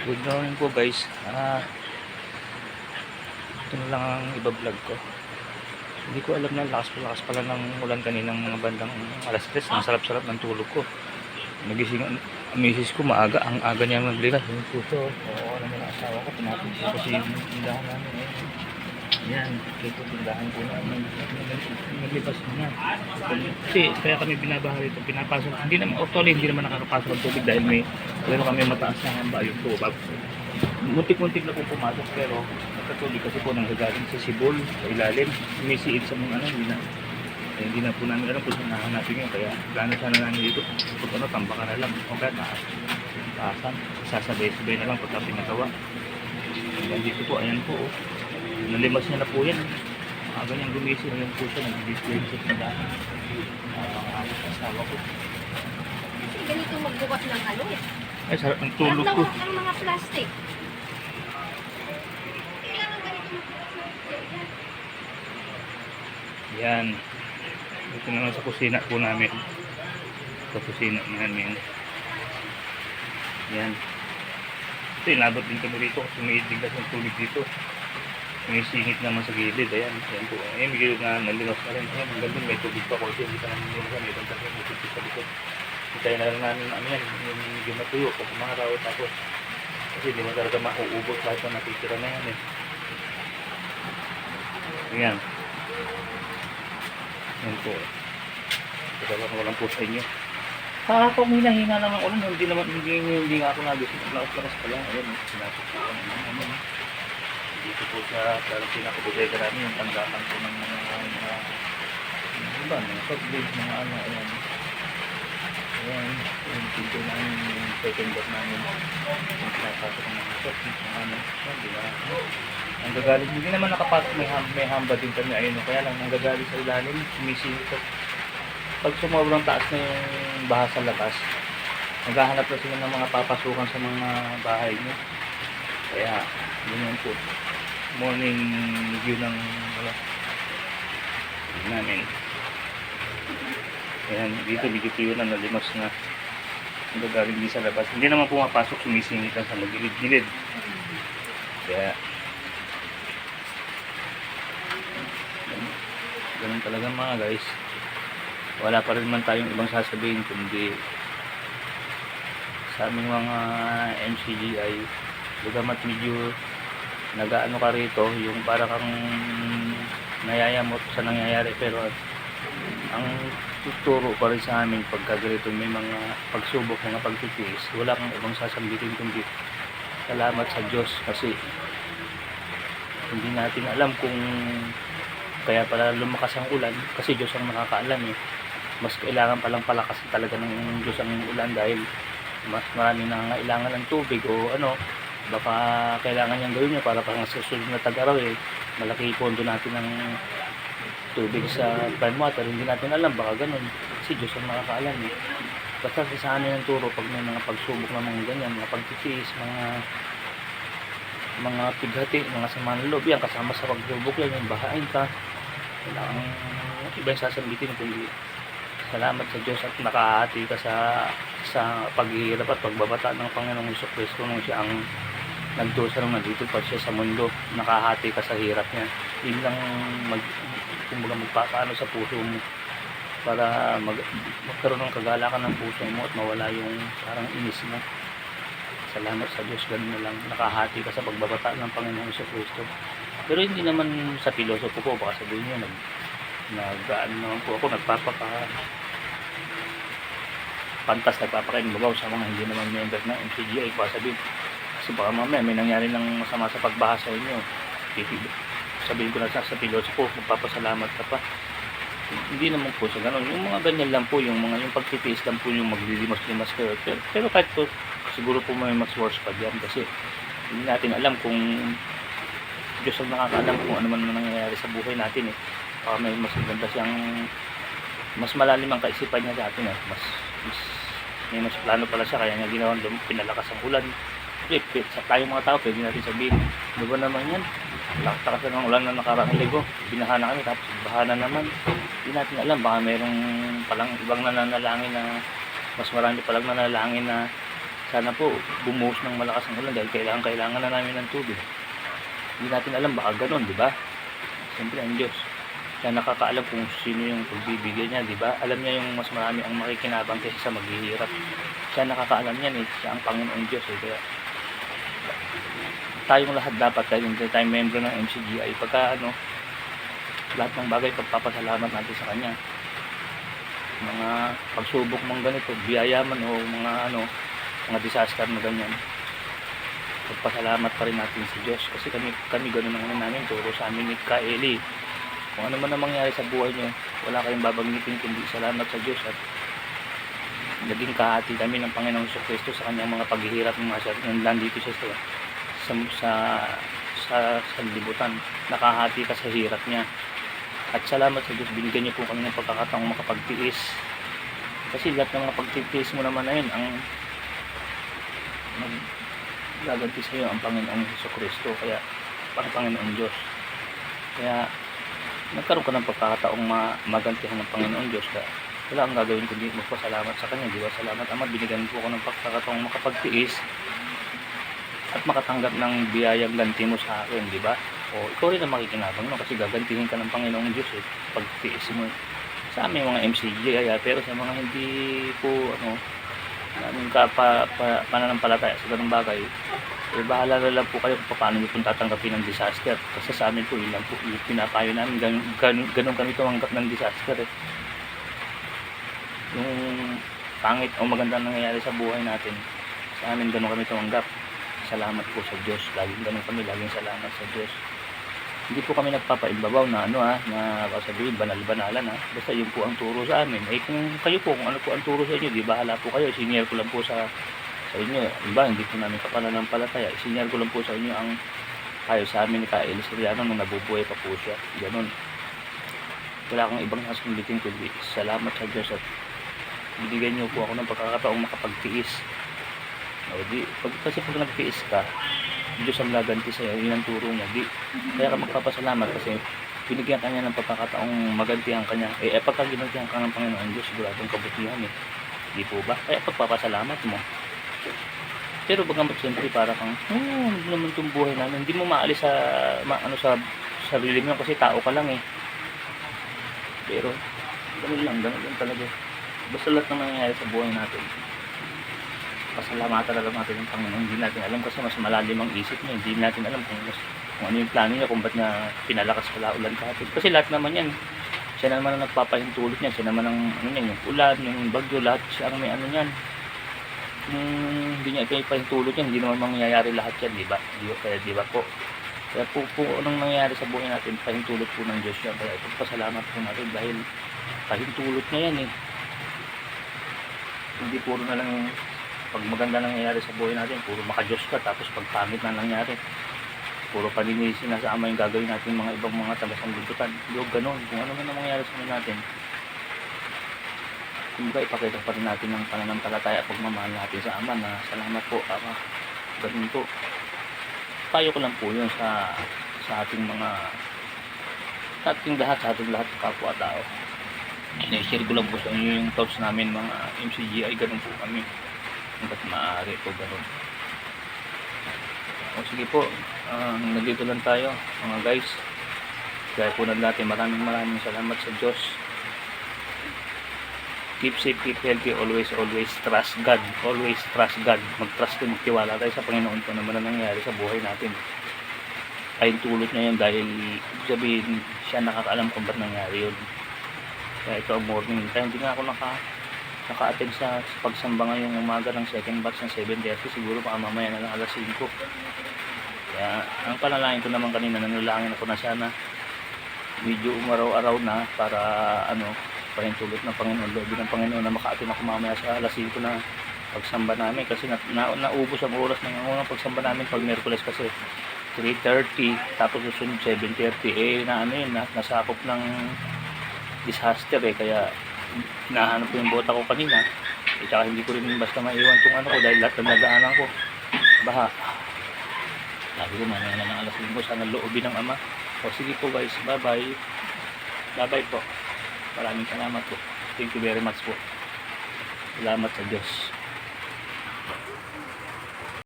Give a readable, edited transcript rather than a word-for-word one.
Good morning po guys. Ito na lang ang iba-vlog ko. Hindi ko alam na lakas pala ng ulan kaninang mga bandang alas 3. Ang sarap-sarap ng tulog ko. Nagising ang misis ko maaga. Ang aga niya maglikas. Yung puso. Oo, alam mo na asawa ko. Pinapit ko kasi yung tindahan namin. Yan. Ito tindahan ko namin. Naglipas na. Kasi kaya kami binabaha rito. Pinapasok. Hindi naman, actually hindi naman nakakapasok ang tubig dahil pero kami mataas na hamba yung tubig. Muntik-muntik na po pumasok pero nagkatuloy kasi po nanggagaling sa Sibol, sa ilalim, sumisiid sa mga hindi na po namin alam kung saan nahanapin yun, kaya plano sana namin dito kung tambakan na lang o kaya taasan, sasabay-sabay na lang pagka pinagawa. Hanggang dito po, ayan po, nalimas niya na po yan, ganyang gumising yung po siya, nag-display sa tindahan, asawa ko. Kasi ganito magbukas ng ano eh. Ay, sarap ng tulog ko. Ng mga plastic. Kailangan ganito magbukas ng plastic. Yan. Ito naman sa kusina po namin. Sa kusina namin. Yan. Ito, inabot din kami rito kasi may diglas ng tubig dito. May singit naman sa gilid. Ayan. Ayan po. Ayan, may gilid na nalinos na rin. Ayan, ang ganda. May tubig pa kasi hindi ka namin nilinusan. May tubig pa. May tubig pa dito. Hintayin na lang namin ano yan, yung medyo matuyo pag umaraw, tapos kasi di mo talaga mauubos kahit na natitira na yan eh. Ayan. Ayan po. Talagang walang po sa inyo. Kung hinahinga naman ulan, hindi nga ako nagising. Lakas pa lang. Ayan, sinasok po ano. Dito po sa parang pinakabudega namin yung tanggapan po ng mga softdrinks, mga ano, ayan. Ayan, yung pinto namin, yung second block namin, yung pinapasok ng mga shop, yung ano, di ba? Ang gagalit, hindi naman nakapasok, may hamba din kami, ayun, kaya lang, ang gagalit sa ilalim, sumisingit. Pag sumobrang taas na yung baha sa labas, maghahanap na sila ng mga papasukan sa mga bahay nyo. Kaya, ganyan po, morning view ng namin. Ayan, dito medyo tuyo na, nalimas na gagaling din sa labas. Hindi naman pumapasok, sumisingit lang sa magilid-gilid. Kaya ganun talaga mga guys. Wala pa rin man tayong ibang sasabihin kundi sa aming mga MCGI, bagamat medyo nagaano ka rito, yung para kang nayayamot sa nangyayari, pero ang tuturo pa rin sa amin pagka ganito may mga pagsubok, mga pagtitiis, wala kang ibang sasambitin kundi salamat sa Diyos, kasi hindi natin alam kung kaya pala lumakas ang ulan, kasi Diyos ang nakakaalam eh. Mas kailangan palang palakasin talaga ng Diyos ang ulan dahil mas marami nangangailangan ng tubig o ano, baka kailangan niyang gawin niya para pang sa susunod na tag-araw eh, malaki pondo natin ng tubig sa plant water, hindi natin alam, baka ganun, kasi Diyos ang nakakaalam eh. Basta sa amin ang turo pag may mga pagsubok na mga ganyan, mga pagtitiis, mga pighati, mga samaan loob, yan kasama sa pagsubok yan, yung bahain ka, kailangan iba yung sasambitin kundi salamat sa Diyos at nakahati ka sa paghihirap at pagbabata ng Panginoong Jesucristo nung siya ang nagdusa nung nandito pa siya sa mundo, nakahati ka sa hirap niya. Yun lang kumbaga magpapaano sa puso mo para magkaroon ng kagalakan ng puso mo at mawala yung parang inis mo. Salamat sa Diyos, ganun na lang, nakahati ka sa pagbabata ng Panginoong Jesucristo. Pero hindi naman sa pilosopo ko, baka sabihin nyo nag-ano naman po ako, nagpapakainbabaw sa mga hindi naman member ng MCGI, baka sabihin kasi baka mamaya may nangyari ng masama sa pagbaha sa inyo, sabihin ko na sa pilosopo, magpapasalamat ka pa. Hindi naman po sa ganun, yung mga ganyan lang po, yung pagtitiis lang po yung maglilimas-limas kayo, pero kahit po siguro po may mas worse pa dyan kasi hindi natin alam kung Diyos ang nakakaalam kung ano man nangyayari sa buhay natin eh. Baka may mas maganda siyang mas malalim ang kaisipan niya sa atin eh. May mas plano pala siya, kaya niya ginawa pinalakas ang ulan. Sa tayong mga tao pwede natin sabihin, di ba naman yan, lakas ng ulan na nakaraang linggo, binaha na kami tapos baha na naman. Hindi natin alam, baka mayroong palang ibang nananalangin na mas marami palang nanalangin na Sana po bumuhos ng malakas ang ulan dahil kailangan na namin ng tubig. Hindi natin alam, baka ganun, di ba? Siyempre ang Diyos, siya nakakaalam kung sino yung pagbibigyan niya, di ba? Alam niya yung mas marami ang makikinabang kaysa sa maghihirap. Siya nakakaalam niyan eh, siya ang Panginoong Diyos eh. Kaya tayong lahat dapat, dahil hindi tayo membro ng MCGI, pagka lahat ng bagay pagpapasalamat natin sa Kanya. Mga pagsubok mong ganito, biyaya man o mga disaster na ganyan, pagpasalamat pa rin natin sa Diyos, kasi kami ganun ang namin, turo sa amin ni Kaeli. Kung ano man ang mangyari sa buhay nyo, wala kayong babanggitin kundi salamat sa Diyos, at naging kahati kami ng Panginoong Jesucristo sa kanyang mga paghihirap ng mga nandito siya sa sanlibutan. Nakahati ka sa hirap niya, at salamat sa Diyos, binigyan niyo po kami ng pagkakataong makapagtiis, kasi lahat ng mga pagtitiis mo naman na yun ang gaganti sa iyo ang Panginoong Jesucristo, kaya ang Panginoong Diyos. Kaya nagkaroon ka ng pagkakataong magantihan ng Panginoong Diyos, kaya wala ang gagawin kundi magpasalamat sa Kanya, di ba? Salamat Ama, binigyan po ako ng pagkakataong makapagtiis at makatanggap ng biyayang ganti mo sa akin, di ba? O ikaw rin ang makikinabang, no? Kasi gagantihin ka ng Panginoong Diyos eh, pagtiis mo sa aming mga MCG, pero sa mga hindi po namin pananampalataya sa ganung bagay, eh bahala na lang po kayo kung paano nyo pong tatanggapin ng disaster, kasi sa amin po yun lang po yung pinapayo namin, ganun kami tumanggap ng disaster eh. Yung pangit o maganda nangyayari sa buhay natin, sa amin ganun kami tumanggap. Salamat po sa Diyos, laging ganun kami, laging salamat sa Diyos. Hindi po kami nagpapaimbabaw na na sabihin banal-banalan basta yun po ang turo sa amin. Eh kung kayo po, kung ano po ang turo sa inyo, di bahala po kayo, senior ko lang po sa inyo. Iba, hindi po namin kapananampalataya, senior ko lang po sa inyo ang kayo sa amin ni Kaeli Soriano nung nabubuhay pa po siya. Ganun. Wala akong ibang sasambitin kundi salamat sa Diyos, at binigyan niyo po ako ng pagkakataong makapagtiis. Kasi pag nagtiis ka, Diyos ang gaganti sa'yo, yun ang turo niya. Kaya ka magpapasalamat kasi binigyan ka niya ng pagkakataong magantihan ka niya. Pagka ginantihan ka ng Panginoon Diyos, siguradong kabutihan eh. Di po ba? Kaya pagpapasalamat mo. Pero bagamat siyempre para kang, hindi naman itong buhay namin. Hindi mo maalis sa sarili mo kasi tao ka lang eh. Pero, ganun lang talaga. Basta lahat ng nangyayari sa buhay natin, pasalamatan na lang natin ng Panginoon. Hindi natin alam kasi mas malalim ang isip niya. Hindi natin alam kung ano yung plano niya, kung ba't niya pinalakas pala ulan kahapon. Kasi lahat naman yan, siya naman ang nagpapahintulot niya. Siya naman ang yung ulan, yung bagyo, lahat siya ang may niyan. Kung hindi niya ito ipahintulot yan, hindi naman mangyayari lahat yan, di ba? Kaya di ba po? Kaya po anong nangyayari sa buhay natin, pahintulot po ng Diyos yan. Kaya ito pasalamat po natin dahil pahintulot niya yan eh. Hindi puro na lang pag maganda nangyayari sa buhay natin, puro maka-Diyos ka, tapos pag pangit na nangyari, puro paninisi na sa ama yung gagawin natin mga ibang mga taga-sanlibutan. Yung ganun, kung ano man ang mangyayari sa natin, kumbaga ipakita pa rin natin ng pananampalataya at pagmamahal natin sa ama na salamat po ama, ganun po. Payo ko lang po yun sa ating lahat kapwa-tao. I-share ko lang po sa inyo yung thoughts namin mga MCGI, ganun po kami. Hanggat maaari po ganun. O sige po, nandito lang tayo mga guys. Kaya po natin maraming salamat sa Diyos. Keep safe, keep healthy, always trust God. Always trust God. Mag-trust tayo, magtiwala tayo sa Panginoon kung naman ang nangyayari sa buhay natin. Ay tulot niya yun dahil sabihin siya nakakaalam kung ba't nangyari yun. Kaya ito ang morning time. Hindi nga ako naka-attend sa pagsamba ngayong umaga ng second batch ng 7:30. Siguro baka mamaya na lang alas 5. Kaya ang panalangin ko naman kanina, nanalangin ako na sana medyo umaraw-araw na para pahintulot ng Panginoon, loob ng Panginoon na maka-attend ako mamaya sa alas 5 na pagsamba namin. Kasi naubos ang oras ng unang pagsamba namin pag Miyerkules kasi 3:30 tapos susunod 7:30 nasakop ng disaster kaya hinahanap ko yung bota ko kanina tsaka hindi ko rin basta maiwan tong ko dahil lahat ng nadaanan ko baha. Sabi ko mamaya na ng alas 5 sana loobin ng ama. O sige po guys, bye bye po, maraming salamat po, thank you very much po, salamat sa Diyos.